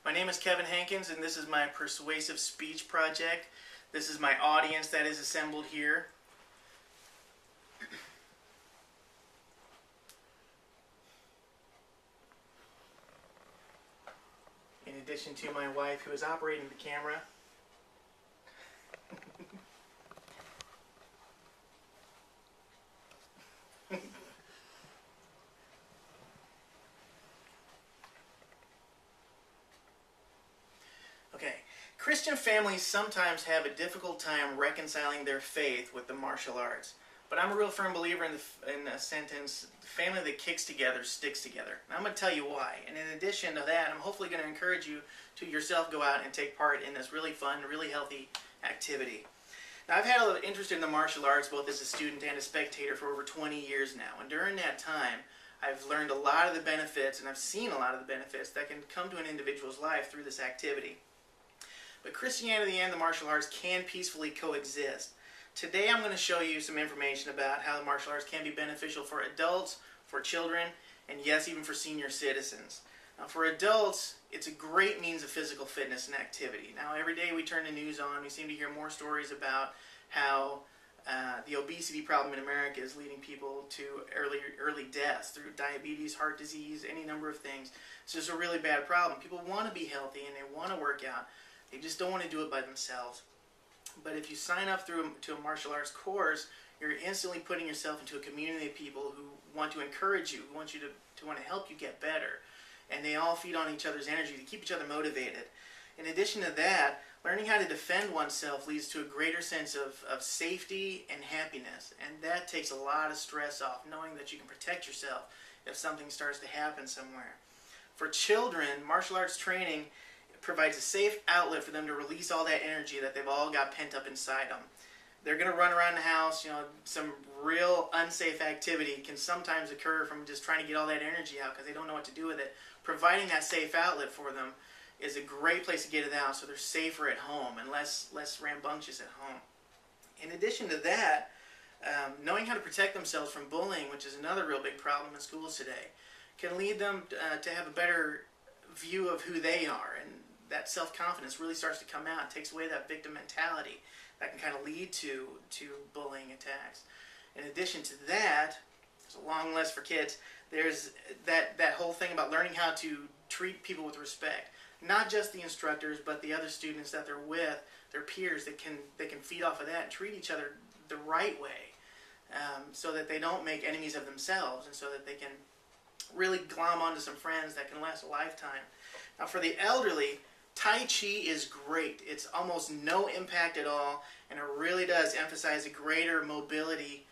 My name is Kevin Hankins, and this is my persuasive speech project. This is my audience that is assembled here. In addition to my wife, who is operating the camera. Okay, Christian families sometimes have a difficult time reconciling their faith with the martial arts. But I'm a real firm believer in the sentence, the family that kicks together sticks together. And I'm going to tell you why. And in addition to that, I'm hopefully going to encourage you to yourself go out and take part in this really fun, really healthy activity. Now, I've had a little interest in the martial arts both as a student and a spectator for over 20 years now. And during that time, I've learned a lot of the benefits, and I've seen a lot of the benefits that can come to an individual's life through this activity. But Christianity and the martial arts can peacefully coexist. Today I'm going to show you some information about how the martial arts can be beneficial for adults, for children, and yes, even for senior citizens. Now, for adults, it's a great means of physical fitness and activity. Now, every day we turn the news on, we seem to hear more stories about how the obesity problem in America is leading people to early deaths through diabetes, heart disease, any number of things. It's just a really bad problem. People want to be healthy and they want to work out. They just don't want to do it by themselves. But if you sign up to a martial arts course, you're instantly putting yourself into a community of people who want to encourage you, who want you to want to help you get better. And they all feed on each other's energy to keep each other motivated. In addition to that, learning how to defend oneself leads to a greater sense of safety and happiness. And that takes a lot of stress off, knowing that you can protect yourself if something starts to happen somewhere. For children, martial arts training provides a safe outlet for them to release all that energy that they've all got pent up inside them. They're going to run around the house, some real unsafe activity can sometimes occur from just trying to get all that energy out because they don't know what to do with it. Providing that safe outlet for them is a great place to get it out so they're safer at home and less rambunctious at home. In addition to that, knowing how to protect themselves from bullying, which is another real big problem in schools today, can lead them to have a better view of who they are, and that self-confidence really starts to come out. It takes away that victim mentality that can kind of lead to bullying attacks. In addition to that, there's a long list for kids. There's that whole thing about learning how to treat people with respect. Not just the instructors, but the other students that they're with, their peers, they can feed off of that and treat each other the right way, so that they don't make enemies of themselves, and so that they can really glom onto some friends that can last a lifetime. Now, for the elderly, Tai Chi is great. It's almost no impact at all, and it really does emphasize a greater mobility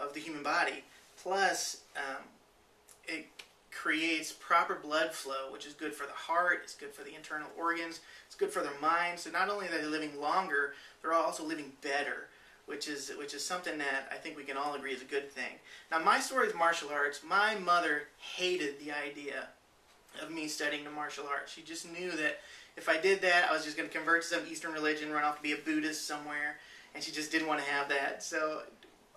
of the human body. Plus, it creates proper blood flow, which is good for the heart, it's good for the internal organs, it's good for their mind. So not only are they living longer, they're also living better, which is something that I think we can all agree is a good thing. Now, my story with martial arts, my mother hated the idea of me studying the martial arts. She just knew that if I did that, I was just going to convert to some Eastern religion, run off to be a Buddhist somewhere, and she just didn't want to have that. So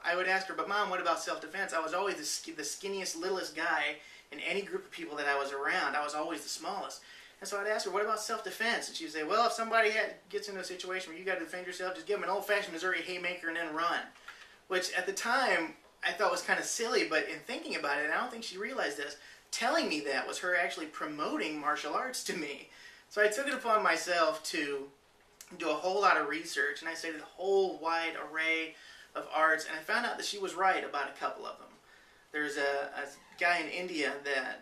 I would ask her, but Mom, what about self-defense? I was always the skinniest, littlest guy in any group of people that I was around. I was always the smallest. And so I'd ask her, what about self-defense? And she would say, well, if somebody gets into a situation where you got to defend yourself, just give them an old-fashioned Missouri haymaker and then run. Which at the time I thought was kind of silly, but in thinking about it, I don't think she realized this. Telling me that was her actually promoting martial arts to me. So I took it upon myself to do a whole lot of research, and I studied a whole wide array of arts, and I found out that she was right about a couple of them. There's a guy in India that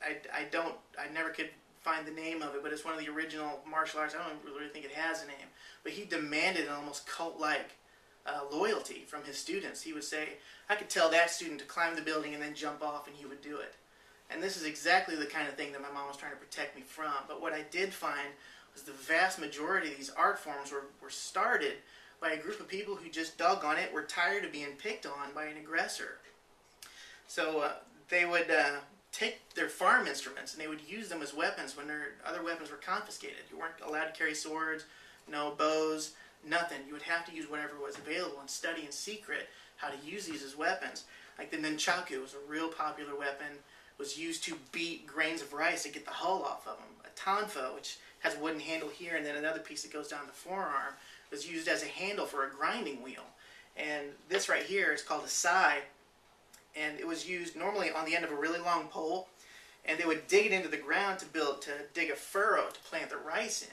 I never could find the name of it, but it's one of the original martial arts. I don't really think it has a name, but he demanded an almost cult-like loyalty from his students. He would say, I could tell that student to climb the building and then jump off, and he would do it. And this is exactly the kind of thing that my mom was trying to protect me from. But what I did find was the vast majority of these art forms were started by a group of people who just dug on it, were tired of being picked on by an aggressor. So they would take their farm instruments and they would use them as weapons when their other weapons were confiscated. You weren't allowed to carry swords, no bows, nothing. You would have to use whatever was available and study in secret how to use these as weapons. Like the nunchaku was a real popular weapon. Was used to beat grains of rice to get the hull off of them. tonfa, which has a wooden handle here, and then another piece that goes down the forearm, was used as a handle for a grinding wheel. And this right here is called a sai, and it was used normally on the end of a really long pole, and they would dig it into the ground to dig a furrow to plant the rice in.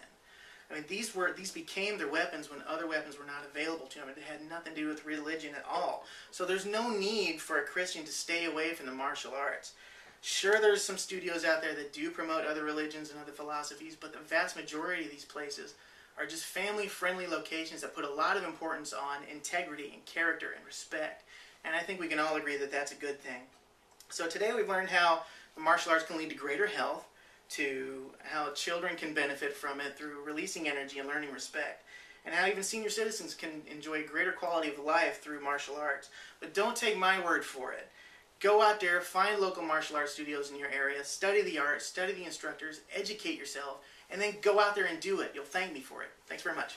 I mean, these became their weapons when other weapons were not available to them. It had nothing to do with religion at all. So there's no need for a Christian to stay away from the martial arts. Sure, there's some studios out there that do promote other religions and other philosophies, but the vast majority of these places are just family-friendly locations that put a lot of importance on integrity and character and respect. And I think we can all agree that that's a good thing. So today we've learned how the martial arts can lead to greater health, to how children can benefit from it through releasing energy and learning respect, and how even senior citizens can enjoy greater quality of life through martial arts. But don't take my word for it. Go out there, find local martial arts studios in your area, study the art, study the instructors, educate yourself, and then go out there and do it. You'll thank me for it. Thanks very much.